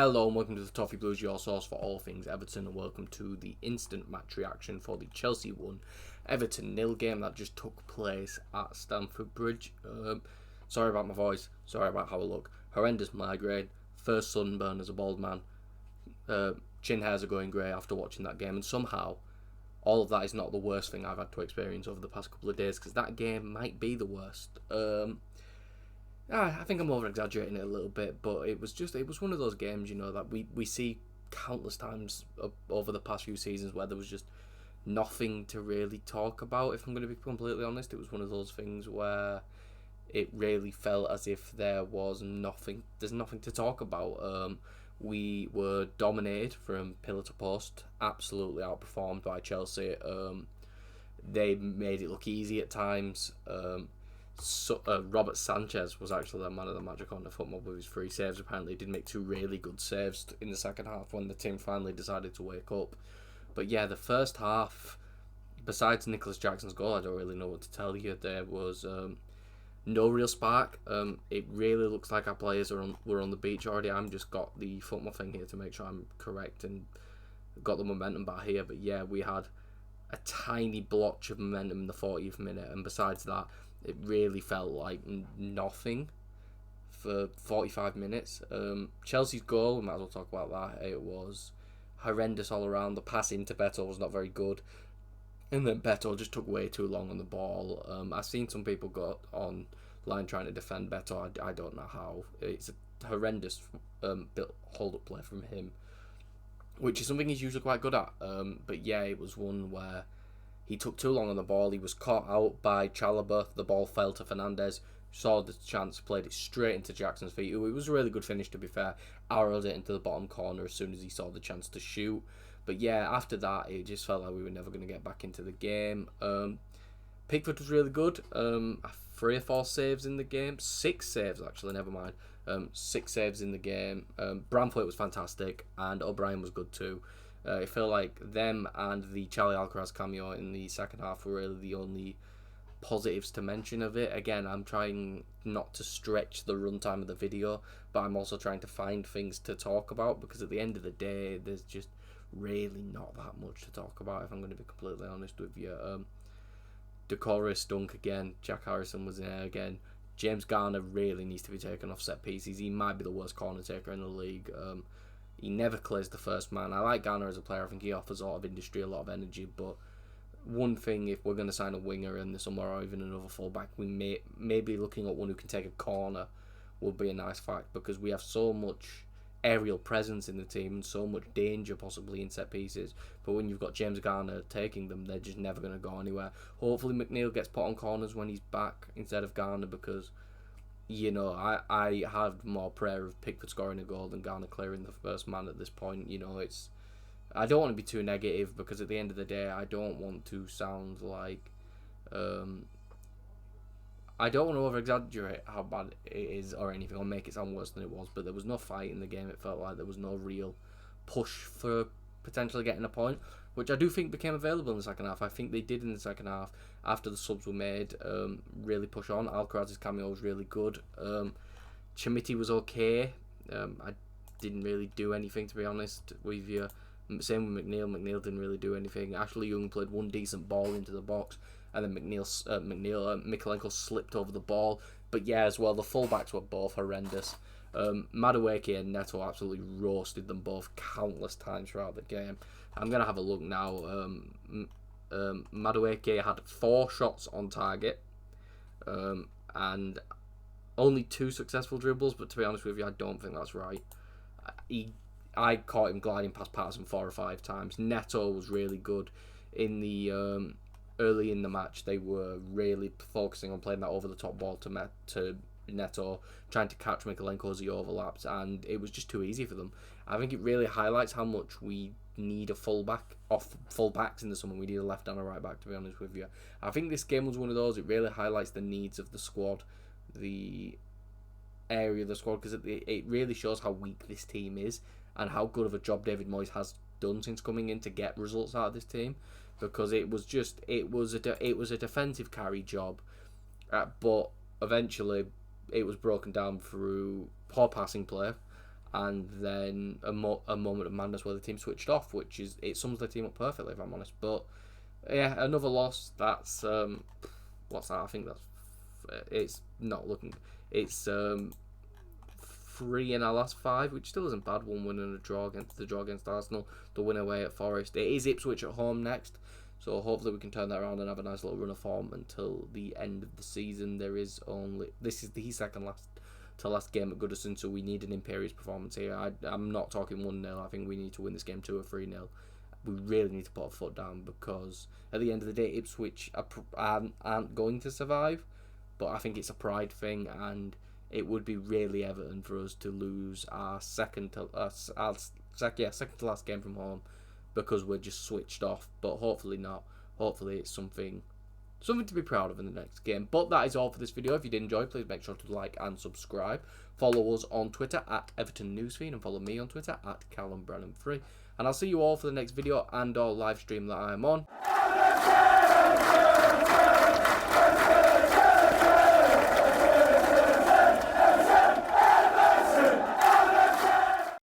Hello and welcome to the Toffee Blues, your source for all things Everton, and welcome to the instant match reaction for the Chelsea 1, Everton 0 game that just took place at Stamford Bridge. Sorry about my voice, sorry about how I look. Horrendous migraine, first sunburn as a bald man. Chin hairs are going grey after watching that game, and somehow all of that is not the worst thing I've had to experience over the past couple of days, because that game might be the worst. I think I'm over-exaggerating it a little bit, but it was one of those games, that we see countless times over the past few seasons where there was just nothing to really talk about. If I'm going to be completely honest, it was one of those things where it really felt as if there's nothing to talk about. We were dominated from pillar to post, absolutely outperformed by Chelsea. They made it look easy at times. Robert Sanchez was actually the man of the match according to Football with his 3 saves. Apparently he did make 2 really good saves in the second half when the team finally decided to wake up. But yeah, the first half, besides Nicholas Jackson's goal, I don't really know what to tell you. There was no real spark. It really looks like our players were on the beach already. I'm just got the football thing here to make sure I'm correct and got the momentum back here. But yeah, we had a tiny blotch of momentum in the 40th minute, and besides that, it really felt like nothing for 45 minutes. Chelsea's goal, we might as well talk about that. It was horrendous all around. The pass into Beto was not very good, and then Beto just took way too long on the ball. I've seen some people go online trying to defend Beto. I don't know how. It's a horrendous hold-up play from him, which is something he's usually quite good at. But yeah, it was one where he took too long on the ball. He was caught out by Chalobah. The ball fell to Fernandes. Saw the chance, played it straight into Jackson's feet. It was a really good finish, to be fair. Arrowed it into the bottom corner as soon as he saw the chance to shoot. But yeah, after that, it just felt like we were never going to get back into the game. Pickford was really good. 3 or 4 saves in the game. 6 saves, actually, never mind. 6 saves in the game. Bramford was fantastic, and O'Brien was good too. It felt like them and the Charlie Alcaraz cameo in the second half were really the only positives to mention of it. Again, I'm trying not to stretch the runtime of the video, but I'm also trying to find things to talk about, because at the end of the day, there's just really not that much to talk about, if I'm going to be completely honest with you. Decorous dunk again. Jack Harrison was there again. James Garner really needs to be taken off set pieces. He might be the worst corner taker in the league. He never clears the first man. I like Garner as a player. I think he offers a lot of industry, a lot of energy. But one thing, if we're going to sign a winger in the summer or even another fullback, we may be looking at one who can take a corner would be a nice fact, because we have so much aerial presence in the team and so much danger possibly in set pieces. But when you've got James Garner taking them, they're just never going to go anywhere. Hopefully McNeil gets put on corners when he's back instead of Garner, because I have more prayer of Pickford scoring a goal than Garner clearing the first man at this point. I don't want to be too negative, because at the end of the day, I don't want to sound like I don't want to over-exaggerate how bad it is or anything, or make it sound worse than it was, but there was no fight in the game. It felt like there was no real push for potentially getting a point, which I do think became available in the second half. I think they did in the second half, after the subs were made, really push on. Alcaraz's cameo was really good. Chimiti was okay. I didn't really do anything, to be honest with you. Same with McNeil. McNeil didn't really do anything. Ashley Young played one decent ball into the box, and then Mikalenko slipped over the ball. But yeah, as well, the fullbacks were both horrendous. Madueke and Neto absolutely roasted them both countless times throughout the game. I'm going to have a look now. Madueke had 4 shots on target, and only 2 successful dribbles, but to be honest with you, I don't think that's right. I caught him gliding past Patterson 4 or 5 times. Neto was really good in the early in the match. They were really focusing on playing that over the top ball to Neto, trying to catch Mikalenko as he overlaps, and it was just too easy for them. I think it really highlights how much we need a fullbacks in the summer. We need a left and a right back, to be honest with you. I think this game was one of those. It really highlights the needs of the squad, the area of the squad, because it really shows how weak this team is and how good of a job David Moyes has done since coming in to get results out of this team. Because it was a defensive carry job, but eventually it was broken down through poor passing play, and then a moment of madness where the team switched off, which is, it sums the team up perfectly, if I'm honest. But yeah, another loss. That's what's that? I think that's it's not looking. It's 3 in our last 5, which still isn't bad. 1 win and a draw against Arsenal. The win away at Forest. It is Ipswich at home next, so hopefully we can turn that around and have a nice little run of form until the end of the season. This is the second last game at Goodison, so we need an imperious performance here. I'm not talking 1-0. I think we need to win this game 2 or 3-0. We really need to put our foot down, because at the end of the day, Ipswich aren't going to survive. But I think it's a pride thing, and it would be really Everton for us to lose our second to last game from home, because we're just switched off. But hopefully not. Hopefully it's something to be proud of in the next game. But that is all for this video. If you did enjoy, please make sure to like and subscribe. Follow us on Twitter at Everton Newsfeed, and follow me on Twitter at CallumBrennan3. And I'll see you all for the next video and or live stream that I am on.